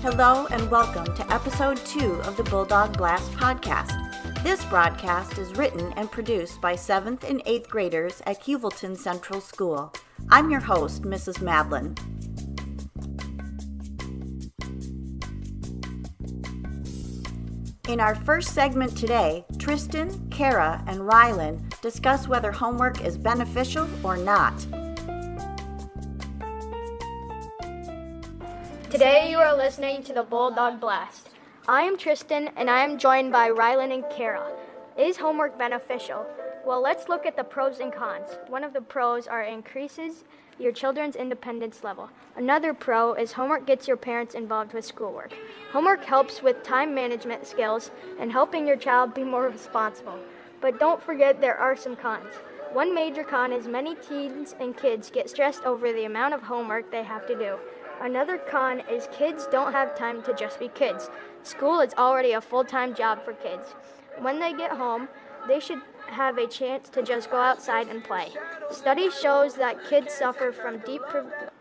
Hello and welcome to episode 2 of the Bulldog Blast podcast. This broadcast is written and produced by 7th and 8th graders at Heuvelton Central School. I'm your host, Mrs. Madeline. In our first segment today, Tristan, Kara, and Rylan discuss whether homework is beneficial or not. Today you are listening to the Bulldog Blast. I am Tristan and I am joined by Rylan and Kara. Is homework beneficial? Well, let's look at the pros and cons. One of the pros are increases your children's independence level. Another pro is homework gets your parents involved with schoolwork. Homework helps with time management skills and helping your child be more responsible. But don't forget there are some cons. One major con is many teens and kids get stressed over the amount of homework they have to do. Another con is kids don't have time to just be kids. School is already a full-time job for kids. When they get home, they should have a chance to just go outside and play. Study shows that kids suffer from deep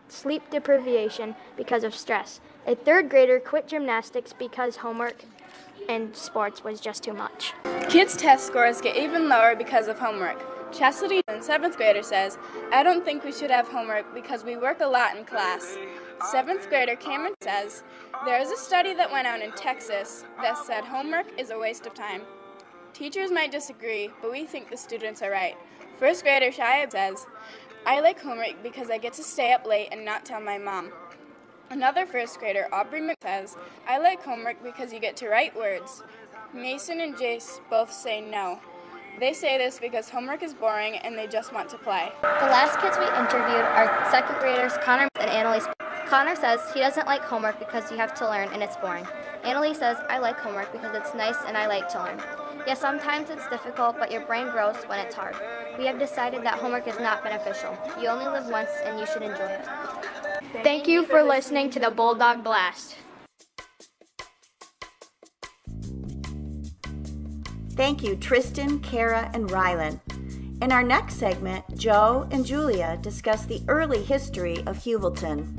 sleep deprivation because of stress. A 3rd grader quit gymnastics because homework and sports was just too much. Kids' test scores get even lower because of homework. Chastity, a 7th grader, says, "I don't think we should have homework because we work a lot in class." 7th grader Cameron says, "There is a study that went out in Texas that said homework is a waste of time. Teachers might disagree, but we think the students are right." 1st grader Shia says, "I like homework because I get to stay up late and not tell my mom." Another 1st grader, Aubrey Mc, says, "I like homework because you get to write words." Mason and Jace both say no. They say this because homework is boring and they just want to play. The last kids we interviewed are 2nd graders Connor and Annalise. Connor says he doesn't like homework because you have to learn and it's boring. Annalise says, "I like homework because it's nice and I like to learn." Yes, sometimes it's difficult, but your brain grows when it's hard. We have decided that homework is not beneficial. You only live once and you should enjoy it. Thank you for listening to the Bulldog Blast. Thank you, Tristan, Kara, and Rylan. In our next segment, Joe and Julia discuss the early history of Heuvelton.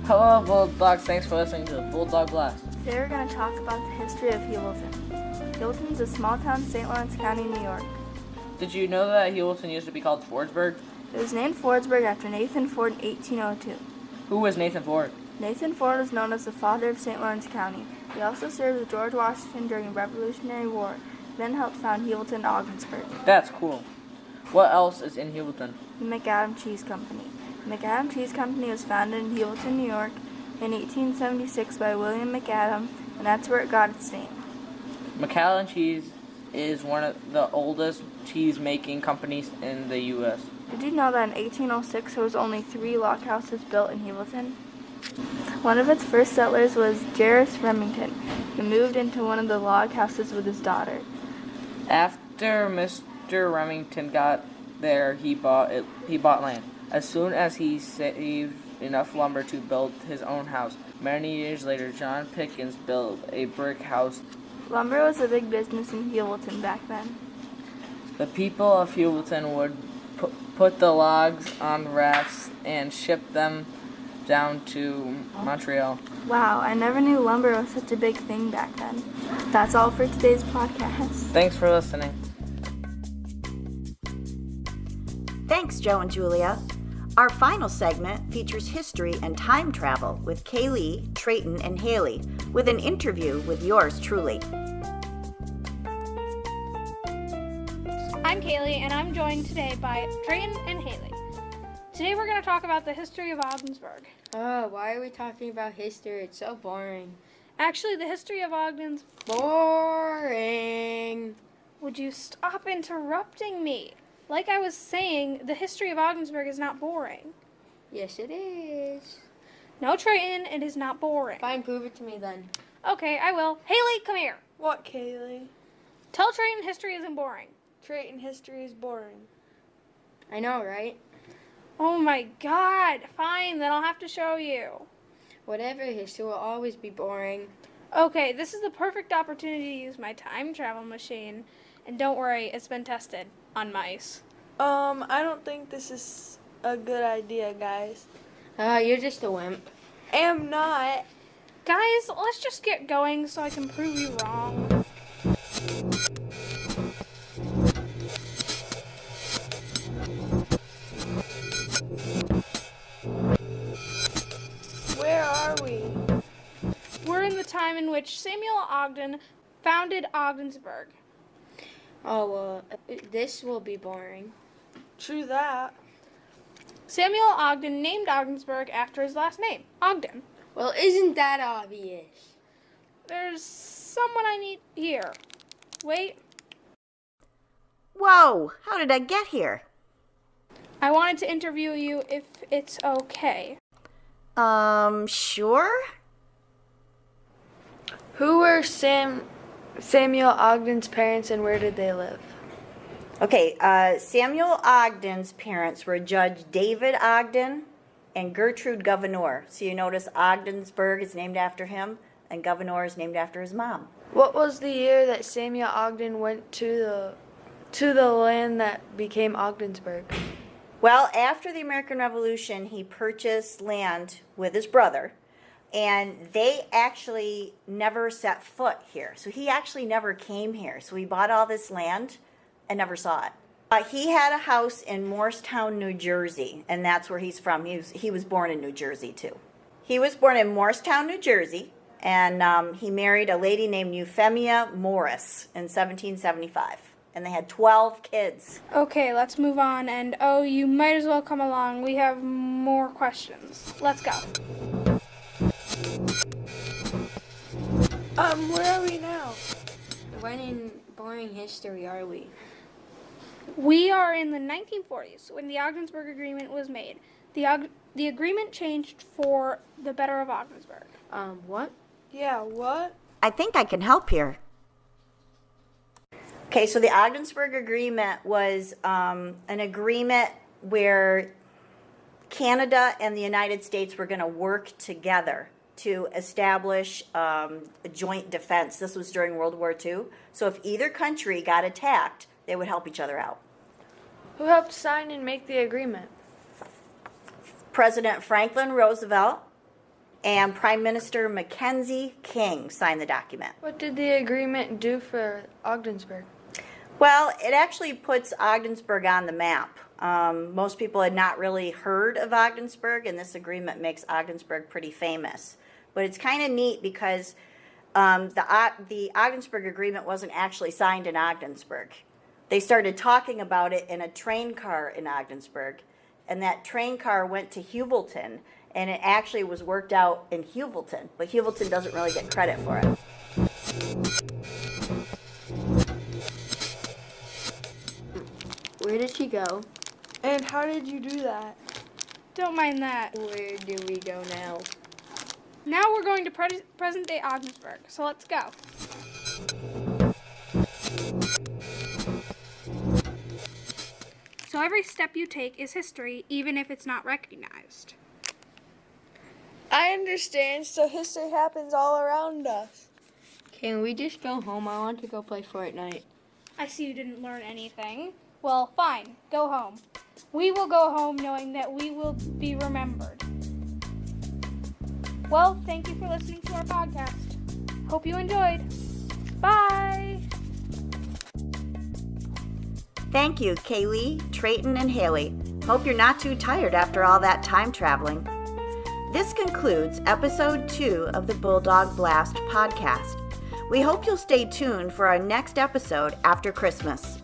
Hello, Bulldogs. Thanks for listening to the Bulldog Blast. Today we're going to talk about the history of Heuvelton. Heuvelton is a small town in St. Lawrence County, New York. Did you know that Heuvelton used to be called Fordsburg? It was named Fordsburg after Nathan Ford in 1802. Who was Nathan Ford? Nathan Ford was known as the father of St. Lawrence County. He also served with George Washington during the Revolutionary War, then helped found Heuvelton and Ogdensburg. That's cool. What else is in Heuvelton? The McAdam Cheese Company. The McAdam Cheese Company was founded in Heuvelton, New York in 1876 by William McAdam, and that's where it got its name. McAllen Cheese is one of the oldest cheese-making companies in the U.S. Did you know that in 1806 there was only 3 log houses built in Heuvelton? One of its first settlers was Jairus Remington. He moved into one of the log houses with his daughter. After Mr. Remington got there, he bought land. As soon as he saved enough lumber to build his own house, many years later, John Pickens built a brick house. Lumber was a big business in Heuvelton back then. The people of Heuvelton would put the logs on rafts and ship them down to Montreal. Wow, I never knew lumber was such a big thing back then. That's all for today's podcast. Thanks for listening. Thanks, Joe and Julia. Our final segment features history and time travel with Kaylee, Trayton, and Haley, with an interview with yours truly. I'm Kaylee, and I'm joined today by Trayton and Haley. Today we're going to talk about the history of Ogdensburg. Oh, why are we talking about history? It's so boring. Actually, the history of Ogden's... Boring. Would you stop interrupting me? Like I was saying, the history of Ogdensburg is not boring. Yes, it is. No, Trayton, it is not boring. Fine, prove it to me then. Okay, I will. Haley, come here. What, Kaylee? Tell Trayton history isn't boring. Trayton history is boring. I know, right? Oh my god. Fine, then I'll have to show you. Whatever, history will always be boring. Okay, this is the perfect opportunity to use my time travel machine. And don't worry, it's been tested on mice. I don't think this is a good idea, guys. You're just a wimp. Am not. Guys, let's just get going so I can prove you wrong. Where are we? We're in the time in which Samuel Ogden founded Ogdensburg. Oh, well, this will be boring. True that. Samuel Ogden named Ogdensburg after his last name, Ogden. Well, isn't that obvious? There's someone I need here. Wait, Whoa, how did I get here? I wanted to interview you if it's okay. Sure? Who were Samuel Ogden's parents and where did they live? Okay, Samuel Ogden's parents were Judge David Ogden and Gertrude Gouverneur. So you notice Ogdensburg is named after him and Gouverneur is named after his mom. What was the year that Samuel Ogden went to the land that became Ogdensburg? Well, after the American Revolution, he purchased land with his brother, and they actually never set foot here. So he actually never came here. So he bought all this land and never saw it. He had a house in Morristown, New Jersey, and that's where he's from. He was born in New Jersey, too. He was born in Morristown, New Jersey, and he married a lady named Euphemia Morris in 1775. And they had 12 kids. Okay, let's move on. And oh, you might as well come along. We have more questions. Let's go. Where are we now? When in boring history are we? We are in the 1940s when the Ogdensburg Agreement was made. The agreement changed for the better of Ogdensburg. What? Yeah, what? I think I can help here. Okay, so the Ogdensburg Agreement was an agreement where Canada and the United States were going to work together to establish a joint defense. This was during World War II. So if either country got attacked, they would help each other out. Who helped sign and make the agreement? President Franklin Roosevelt and Prime Minister Mackenzie King signed the document. What did the agreement do for Ogdensburg? Well, it actually puts Ogdensburg on the map. Most people had not really heard of Ogdensburg, and this agreement makes Ogdensburg pretty famous. But it's kind of neat because the Ogdensburg Agreement wasn't actually signed in Ogdensburg. They started talking about it in a train car in Ogdensburg, and that train car went to Heuvelton, and it actually was worked out in Heuvelton, but Heuvelton doesn't really get credit for it. Where did she go? And how did you do that? Don't mind that. Where do we go now? Now we're going to present-day Ogdensburg, so let's go. So every step you take is history, even if it's not recognized. I understand, so history happens all around us. Can we just go home? I want to go play Fortnite. I see you didn't learn anything. Well, fine, go home. We will go home knowing that we will be remembered. Well, thank you for listening to our podcast. Hope you enjoyed. Bye! Thank you, Kaylee, Trayton, and Haley. Hope you're not too tired after all that time traveling. This concludes episode 2 of the Bulldog Blast podcast. We hope you'll stay tuned for our next episode after Christmas.